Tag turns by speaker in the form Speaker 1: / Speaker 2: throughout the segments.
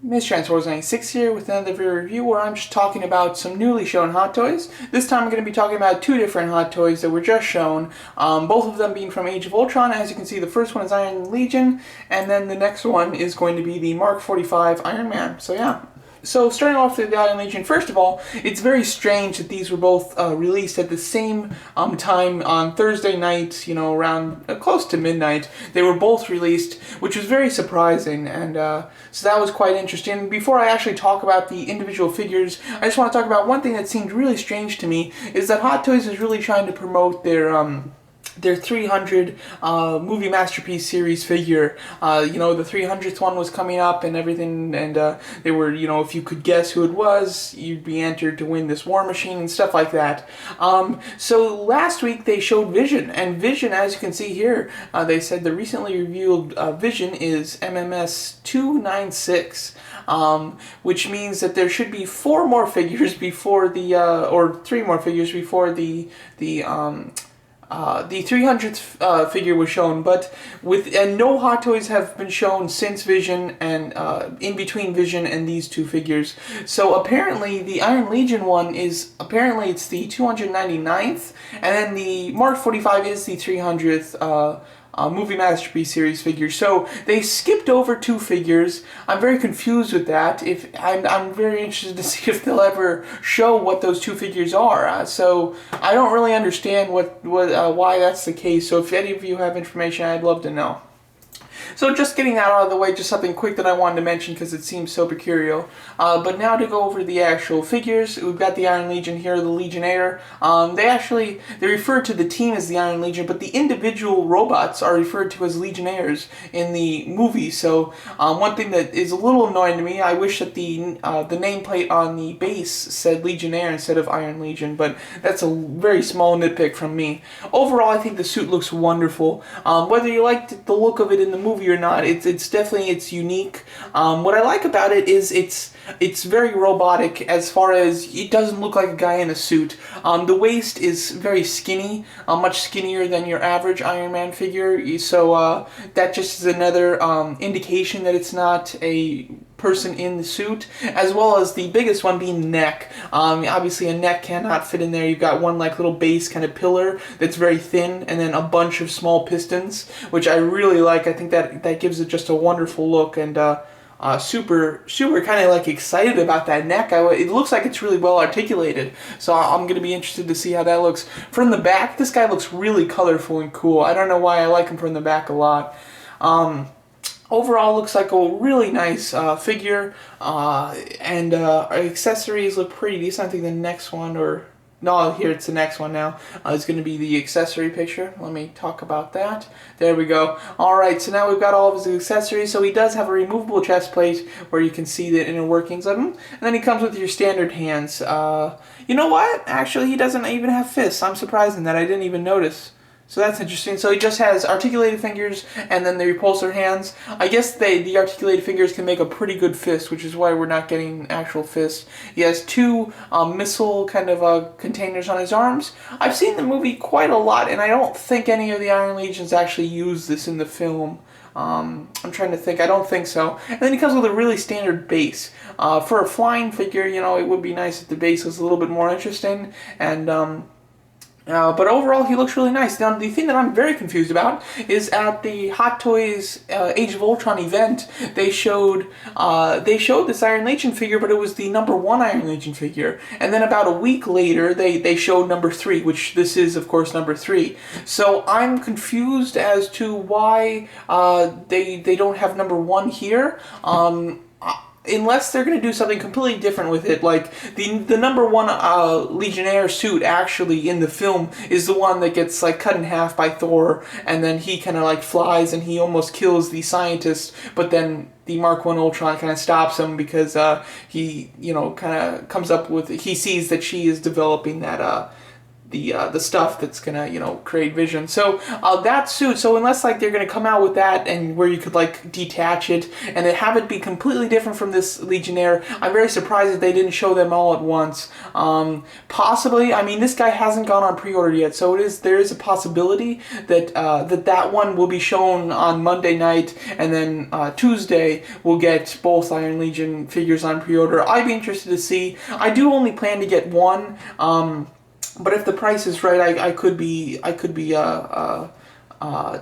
Speaker 1: Miss Transformers 96 here with another review where I'm just talking about some newly shown Hot Toys. This time I'm going to be talking about two different Hot Toys that were just shown, both of them being from Age of Ultron. As you can see, the first one is Iron Legion, and then the next one is going to be the Mark 45 Iron Man. So yeah. So starting off with the Iron Legion, first of all, it's very strange that these were both released at the same time on Thursday night, you know, around close to midnight. They were both released, which was very surprising, and so that was quite interesting. Before I actually talk about the individual figures, I just want to talk about one thing that seemed really strange to me, is that Hot Toys is really trying to promote their 300 movie masterpiece series figure. You know, the 300th one was coming up and everything, and they were, you know, if you could guess who it was, you'd be entered to win this War Machine and stuff like that. So last week they showed Vision, and Vision, as you can see here, they said the recently revealed Vision is MMS 296. Which means that there should be 4 more figures before the, or 3 more figures before the 300th figure was shown, but no Hot Toys have been shown since Vision and in between Vision and these two figures. So apparently the Iron Legion one is, apparently it's the 299th, and then the Mark 45 is the 300th movie masterpiece series figure. So they skipped over 2 figures. I'm very confused with that. I'm very interested to see if they'll ever show what those 2 figures are. So I don't really understand why that's the case. So if any of you have information, I'd love to know. So just getting that out of the way, just something quick that I wanted to mention because it seems so peculiar. But now to go over the actual figures, we've got the Iron Legion here, the Legionnaire. They refer to the team as the Iron Legion, but the individual robots are referred to as Legionnaires in the movie. So one thing that is a little annoying to me, I wish that the nameplate on the base said Legionnaire instead of Iron Legion, but that's a very small nitpick from me. Overall, I think the suit looks wonderful. Whether you liked the look of it in the movie or not, it's definitely unique. What I like about it is it's very robotic as far as it doesn't look like a guy in a suit. The waist is very skinny, much skinnier than your average Iron Man figure, so that just is another indication that it's not a person in the suit, as well as the biggest one being the neck. Obviously a neck cannot fit in there. You've got one like little base kind of pillar that's very thin, and then a bunch of small pistons, which I really like. I think that gives it just a wonderful look, and super kind of like excited about that neck. It looks like it's really well articulated, so I'm going to be interested to see how that looks. From the back, this guy looks really colorful and cool. I don't know why I like him from the back a lot. Overall, looks like a really nice figure, and accessories look pretty decent. I think the next one, or no, here it's the next one now, is going to be the accessory picture. Let me talk about that. There we go. Alright, so now we've got all of his accessories. So he does have a removable chest plate where you can see the inner workings of him. And then he comes with your standard hands. You know what? Actually, he doesn't even have fists. I'm surprised in that. I didn't even notice. So that's interesting. So he just has articulated fingers and then the repulsor hands. I guess the articulated fingers can make a pretty good fist, which is why we're not getting actual fists. He has 2 missile kind of containers on his arms. I've seen the movie quite a lot, and I don't think any of the Iron Legions actually use this in the film. I'm trying to think. I don't think so. And then he comes with a really standard base. For a flying figure, you know, it would be nice if the base was a little bit more interesting, and but overall, he looks really nice. Now, the thing that I'm very confused about is at the Hot Toys Age of Ultron event, they showed this Iron Legion figure, but it was the #1 Iron Legion figure. And then about a week later, they showed #3, which this is, of course, #3. So I'm confused as to why they don't have #1 here. Unless they're going to do something completely different with it, like the #1 Legionnaire suit actually in the film is the one that gets like cut in half by Thor, and then he kind of like flies and he almost kills the scientist, but then the Mark 1 Ultron kind of stops him because he, you know, kind of comes up with, he sees that she is developing the stuff that's gonna create vision. So that suit. So unless like they're gonna come out with that and where you could like detach it and then have it be completely different from this Legionnaire, I'm very surprised that they didn't show them all at once. Possibly, I mean, this guy hasn't gone on pre-order yet, so there is a possibility that that one will be shown on Monday night, and then Tuesday we'll get both Iron Legion figures on pre-order. I'd be interested to see. I do only plan to get one, but if the price is right, I could be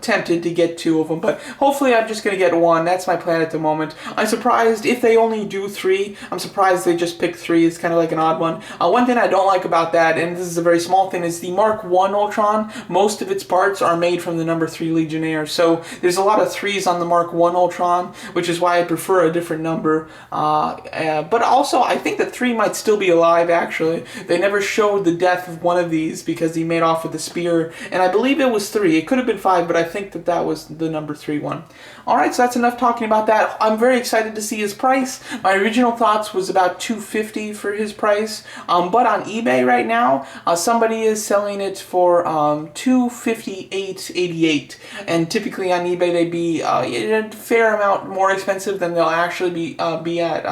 Speaker 1: tempted to get two of them, but hopefully I'm just going to get one. That's my plan at the moment. I'm surprised if they only do three. I'm surprised they just picked three. It's kind of like an odd one. One thing I don't like about that, and this is a very small thing, is the Mark 1 Ultron. Most of its parts are made from the number 3 Legionnaire, so there's a lot of 3s on the Mark 1 Ultron, which is why I prefer a different number. But also, I think that 3 might still be alive, actually. They never showed the death of one of these because he made off with the spear, and I believe it was 3. It could have been 5, but I think that was the number 3 one. Alright, so that's enough talking about that. I'm very excited to see his price. My original thoughts was about $250 for his price, but on eBay right now, somebody is selling it for $258.88, and typically on eBay they'd be a fair amount more expensive than they'll actually be at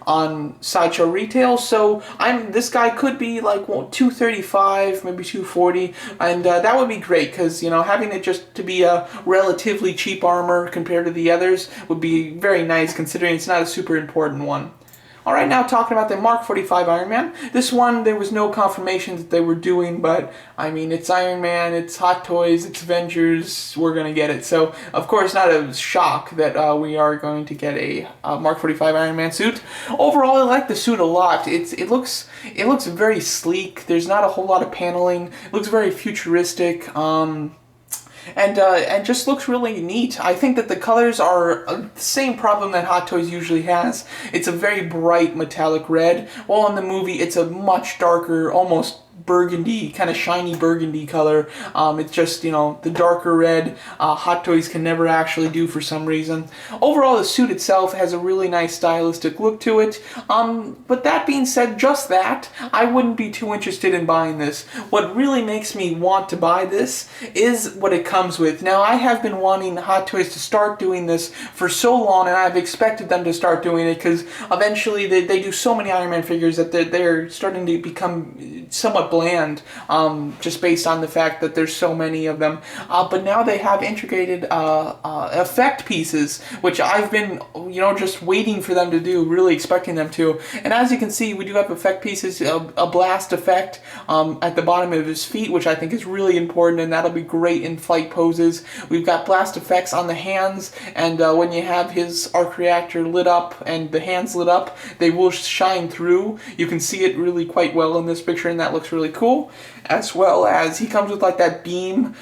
Speaker 1: on Sideshow Retail. So this guy could be like $235, maybe $240, and that would be great because having it just to be a relatively cheap armor compared to the others would be very nice, considering it's not a super important one. Alright, now talking about the Mark 45 Iron Man. This one, there was no confirmation that they were doing, but I mean, it's Iron Man, it's Hot Toys, it's Avengers, we're going to get it. So, of course, not a shock that we are going to get a Mark 45 Iron Man suit. Overall, I like the suit a lot. It looks very sleek. There's not a whole lot of paneling. It looks very futuristic. And just looks really neat. I think that the colors are the same problem that Hot Toys usually has. It's a very bright metallic red, while in the movie it's a much darker, almost burgundy, kind of shiny burgundy color. It's just, the darker red Hot Toys can never actually do for some reason. Overall, the suit itself has a really nice stylistic look to it. But that being said, just that, I wouldn't be too interested in buying this. What really makes me want to buy this is what it comes with. Now, I have been wanting Hot Toys to start doing this for so long, and I've expected them to start doing it because eventually they do so many Iron Man figures that they're starting to become somewhat bland, just based on the fact that there's so many of them. But now they have integrated effect pieces, which I've been, just waiting for them to do, really expecting them to. And as you can see, we do have effect pieces, a blast effect at the bottom of his feet, which I think is really important, and that'll be great in fight poses. We've got blast effects on the hands, and when you have his arc reactor lit up and the hands lit up, they will shine through. You can see it really quite well in this picture, and that looks really cool. As well as he comes with like that beam.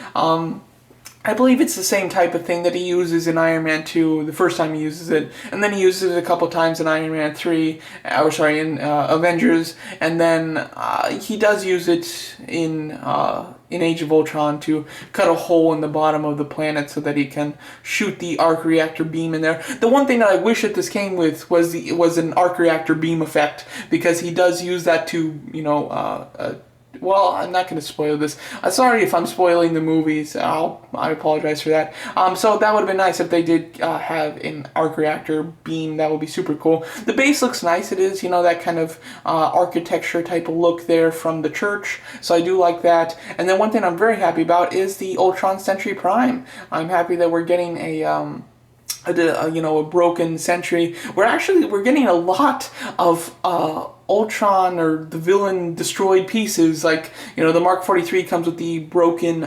Speaker 1: I believe it's the same type of thing that he uses in Iron Man 2 the first time he uses it, and then he uses it a couple times in Iron Man 3, in Avengers, and then he does use it in Age of Ultron to cut a hole in the bottom of the planet so that he can shoot the arc reactor beam in there. The one thing that I wish that this came with was an arc reactor beam effect, because he does use that to, well, I'm not going to spoil this. Sorry if I'm spoiling the movies. I apologize for that. So that would have been nice if they did have an arc reactor beam. That would be super cool. The base looks nice. It is, that kind of architecture type of look there from the church. So I do like that. And then one thing I'm very happy about is the Ultron Sentry Prime. I'm happy that we're getting a broken Sentry. We're getting a lot of Ultron or the villain destroyed pieces. Like, the Mark 43 comes with the broken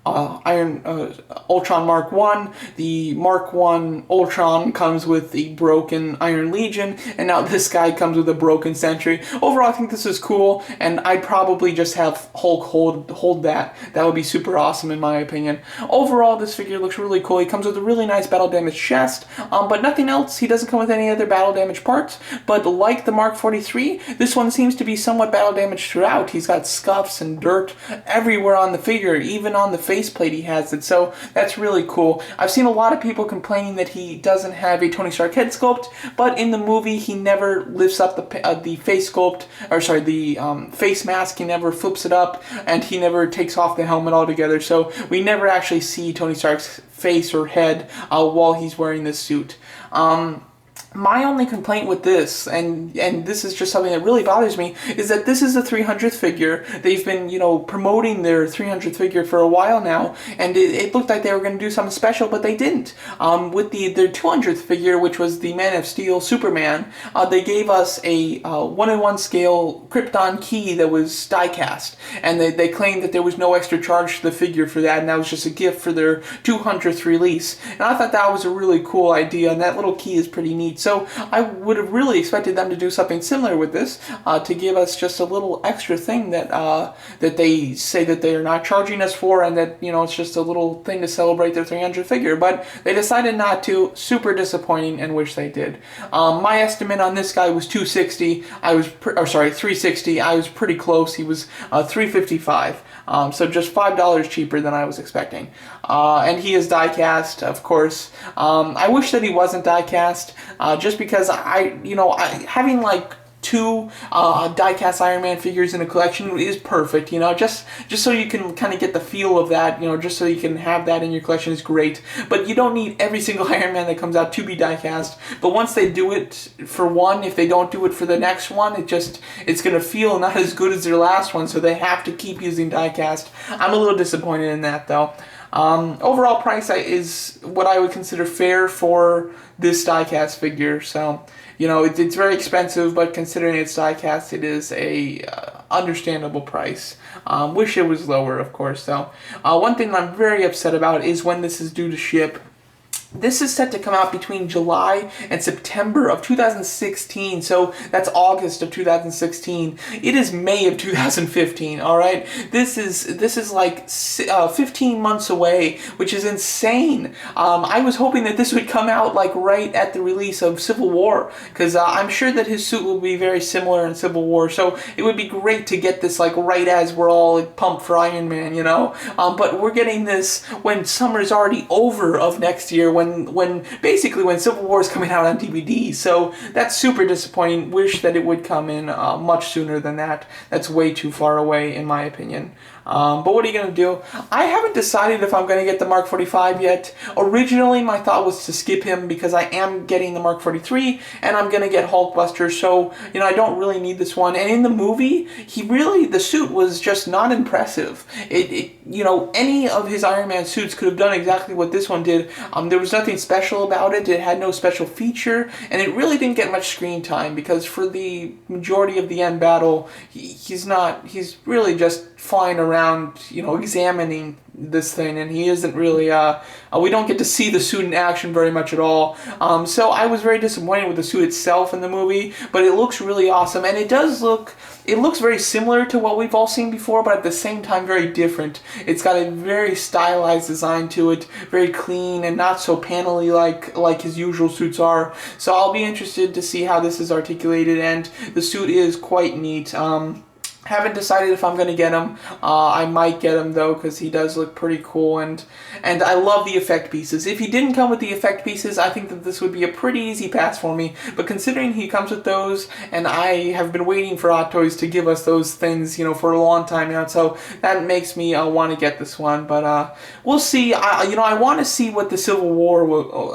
Speaker 1: Ultron Mark 1, the Mark 1 Ultron comes with the broken Iron Legion, and now this guy comes with a broken Sentry. Overall, I think this is cool, and I'd probably just have Hulk hold that. That would be super awesome in my opinion. Overall, this figure looks really cool. He comes with a really nice battle damage chest, but nothing else. He doesn't come with any other battle damage parts, but like the Mark 43, this one seems to be somewhat battle damaged throughout. He's got scuffs and dirt everywhere on the figure, even on the faceplate he has it, so that's really cool. I've seen a lot of people complaining that he doesn't have a Tony Stark head sculpt, but in the movie he never lifts up the face sculpt, or sorry, the face mask. He never flips it up, and he never takes off the helmet altogether, so we never actually see Tony Stark's face or head while he's wearing this suit. My only complaint with this, and this is just something that really bothers me, is that this is the 300th figure. They've been, promoting their 300th figure for a while now, and it looked like they were going to do something special, but they didn't. With their 200th figure, which was the Man of Steel Superman, they gave us a 1:1 scale Krypton key that was die-cast, and they claimed that there was no extra charge to the figure for that, and that was just a gift for their 200th release. And I thought that was a really cool idea, and that little key is pretty neat. So I would have really expected them to do something similar with this, to give us just a little extra thing that that they say that they are not charging us for, and that it's just a little thing to celebrate their 300th figure. But they decided not to. Super disappointing, and wish they did. My estimate on this guy was 260. 360. I was pretty close. He was 355. So just $5 cheaper than I was expecting. And he is die-cast, of course. I wish that he wasn't die-cast, just because having like two die-cast Iron Man figures in a collection is perfect. Just so you can kind of get the feel of that. Just so you can have that in your collection is great. But you don't need every single Iron Man that comes out to be die-cast. But once they do it for one, if they don't do it for the next one, it's gonna feel not as good as their last one. So they have to keep using die-cast. I'm a little disappointed in that, though. Overall price is what I would consider fair for this die-cast figure. So, it's very expensive, but considering it's die-cast, it is a understandable price. Wish it was lower, of course, though. One thing that I'm very upset about is when this is due to ship. This is set to come out between July and September of 2016, so that's August of 2016. It is May of 2015, alright? This is like 15 months away, which is insane. I was hoping that this would come out like right at the release of Civil War, because I'm sure that his suit will be very similar in Civil War, so it would be great to get this like right as we're all pumped for Iron Man, but we're getting this when summer's already over of next year, when Civil War is coming out on DVD. So that's super disappointing. Wish that it would come in much sooner than that. That's way too far away, in my opinion. But what are you going to do? I haven't decided if I'm going to get the Mark 45 yet. Originally, my thought was to skip him because I am getting the Mark 43, and I'm going to get Hulkbuster, so, I don't really need this one. And in the movie, the suit was just not impressive. Any of his Iron Man suits could have done exactly what this one did. There was nothing special about it. It had no special feature, and it really didn't get much screen time because for the majority of the end battle, he's really just flying around, examining this thing, and he isn't really, we don't get to see the suit in action very much at all. So I was very disappointed with the suit itself in the movie, but it looks really awesome, and it looks very similar to what we've all seen before, but at the same time very different. It's got a very stylized design to it, very clean and not so panely like his usual suits are. So I'll be interested to see how this is articulated, and the suit is quite neat. Haven't decided if I'm going to get him. I might get him, though, because he does look pretty cool, and I love the effect pieces. If he didn't come with the effect pieces, I think that this would be a pretty easy pass for me, but considering he comes with those, and I have been waiting for Hot Toys to give us those things, for a long time now, so that makes me want to get this one, but we'll see. I want to see what the Civil War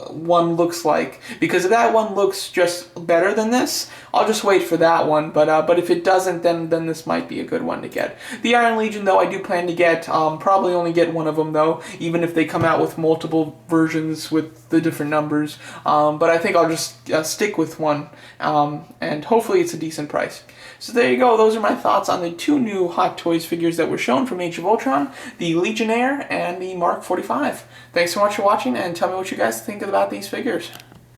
Speaker 1: one looks like, because if that one looks just better than this, I'll just wait for that one, but if it doesn't, then this might be a good one to get. The Iron Legion, though, I do plan to get. Probably only get one of them, though, even if they come out with multiple versions with the different numbers. But I think I'll just stick with one, and hopefully it's a decent price. So there you go. Those are my thoughts on the two new Hot Toys figures that were shown from Age of Ultron, the Legionnaire and the Mark 45. Thanks so much for watching, and tell me what you guys think about these figures.